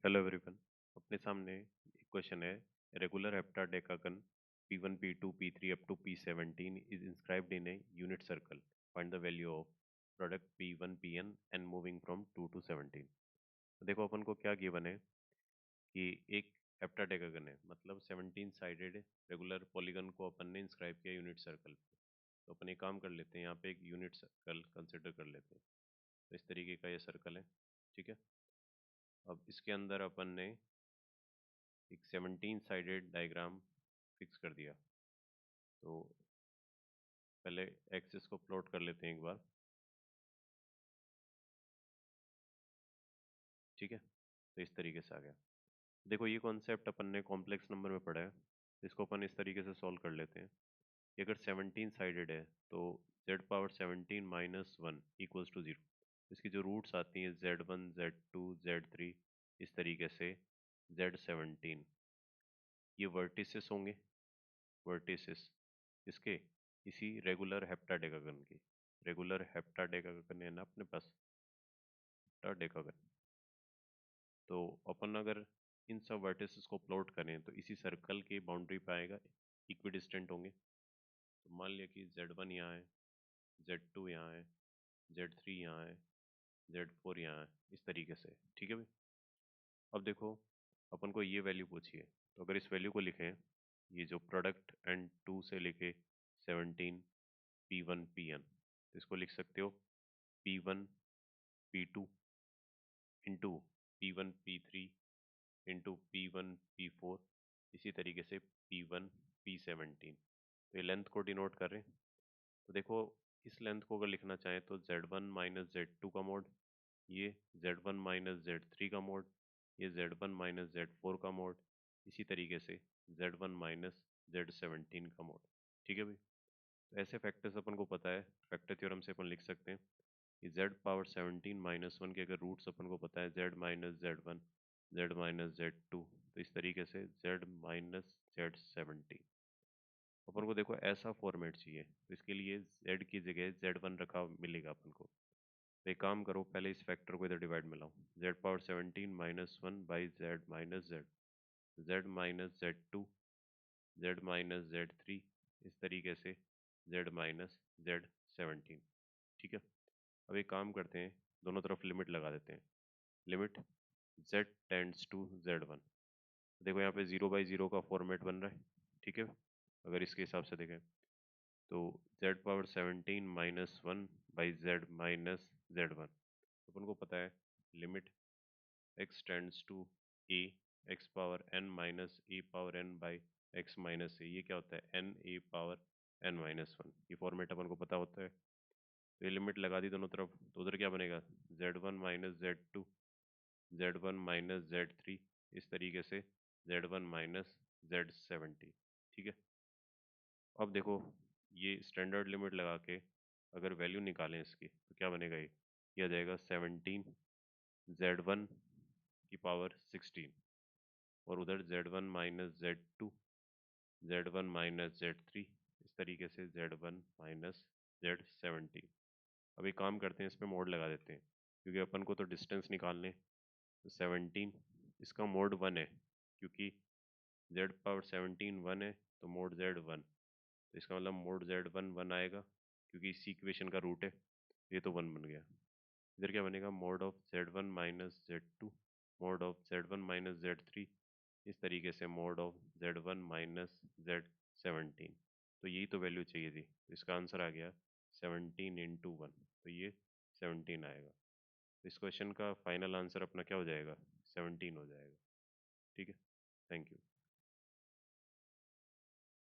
Hello everyone. अपने सामने एक क्वेश्चन है। Regular heptadecagon P1 P2 P3 up to P17 is inscribed in a unit circle. Find the value of product P1 Pn and moving from 2 to 17। देखो अपन को क्या given है कि एक हेप्टाडेकागन है, मतलब 17 साइडेड रेगुलर पॉलीगन को अपन ने इंस्क्राइब किया यूनिट सर्कल पे। तो अपन एक काम कर लेते हैं, यहाँ पे एक यूनिट सर्कल कंसिडर कर लेते हैं। तो इस तरीके का ये सर्कल है, ठीक है। अब इसके अंदर अपन ने एक 17 साइडेड डायग्राम फिक्स कर दिया। तो पहले एक्सिस को प्लॉट कर लेते हैं एक बार, ठीक है। तो इस तरीके से आ गया। देखो ये कॉन्सेप्ट अपन ने कॉम्प्लेक्स नंबर में पढ़ा है, इसको अपन इस तरीके से सॉल्व कर लेते हैं कि अगर 17 साइडेड है तो z power 17 minus 1 equals to 0। इसकी जो रूट्स आती हैं z1 z2 z3, इस तरीके से z17, ये वर्टिसेस होंगे। वर्टिसेस इसके इसी रेगुलर हेप्टाडेकागन की। रेगुलर हेप्टाडेकागन है ना अपने पास, हेप्टाडेकागन। तो अपन अगर इन सब वर्टिसेस को प्लॉट करें तो इसी सर्कल की बाउंड्री पे आएगा, इक्विडिस्टेंट होंगे। तो मान लिया कि z1 यहाँ है, z2 यहाँ है, z3 यहाँ है, z4 यहाँ है, इस तरीके से, ठीक है भाई। अब देखो अपन को ये वैल्यू पूछी है, तो अगर इस वैल्यू को लिखें, ये जो प्रोडक्ट एंड 2 से लिखे 17 P1 Pn, तो इसको लिख सकते हो P1 P2 into P1 P3 into P1 P4, इसी तरीके से P1 P17। तो ये लेंथ को डिनोट कर रहे हैं। तो देखो इस लेंथ को अगर लिखना चाहें तो Z1 माइनस Z2 का मोड, ये Z1 माइनस Z3 का मोड, ये Z1 माइनस Z4 का मोड, इसी तरीके से Z1 माइनस Z17 का मोड, ठीक है भाई। तो ऐसे फैक्टर्स अपन को पता है, फैक्टर थ्योरम से अपन लिख सकते हैं कि z पावर 17 माइनस 1 के अगर रूट्स अपन को पता है z minus Z1, z minus Z2, तो इस तरीके से z माइनस Z17। अपन को देखो ऐसा फॉर्मेट चाहिए, तो इसके लिए z की जगह Z1 रखा मिलेगा अपन को। तो एक काम करो, पहले इस फैक्टर को इधर डिवाइड में लाओ, z power 17 minus 1 by z minus z, z minus Z2, z minus Z3, इस तरीके से z माइनस Z17, ठीक है। अब एक काम करते हैं, दोनों तरफ लिमिट लगा देते हैं। Limit z tends to z1। देखो यहाँ पे 0/0 का फॉर्मेट बन रहा है, ठीक है। अगर इसके हिसाब से देखें तो z power 17 minus 1 by z minus Z1, अपन को पता है limit x tends to a x power n minus a power n by x minus a, ये क्या होता है n a power n minus 1। ये फॉर्मेट अपन को पता होता है। तो ये लिमिट लगा दी दोनों तरफ, तो उधर क्या बनेगा z1 minus Z2, z1 minus Z3, इस तरीके से z1 माइनस Z17, ठीक है। अब देखो ये स्टैंडर्ड लिमिट लगा के अगर वैल्यू निकालें इसकी तो क्या बनेगा, ये आ जाएगा 17 z1 की पावर 16, और उधर z1 minus Z2, z1 minus Z3, इस तरीके से z1 माइनस Z17। अब एक काम करते हैं, इस पर मोड लगा देते हैं क्योंकि अपन को तो डिस्टेंस निकालने। तो 17 इसका मोड 1 है, क्योंकि z पावर 17 1 है, तो मोड z1, तो इसका मतलब मोड z1 1 आएगा, क्योंकि इसी इक्वेशन का रूट है। ये तो 1 बन गया। इधर क्या बनेगा mode of z1 minus Z2, mode of z1 minus Z3, इस तरीके से mode of z1 minus Z17। तो यही तो वैल्यू चाहिए थी, तो इसका आंसर आ गया 17 इंटू 1, तो ये 17 आएगा। इस क्वेश्चन का फाइनल आंसर अपना क्या हो जाएगा, 17 हो जाएगा, ठीक है। Thank you.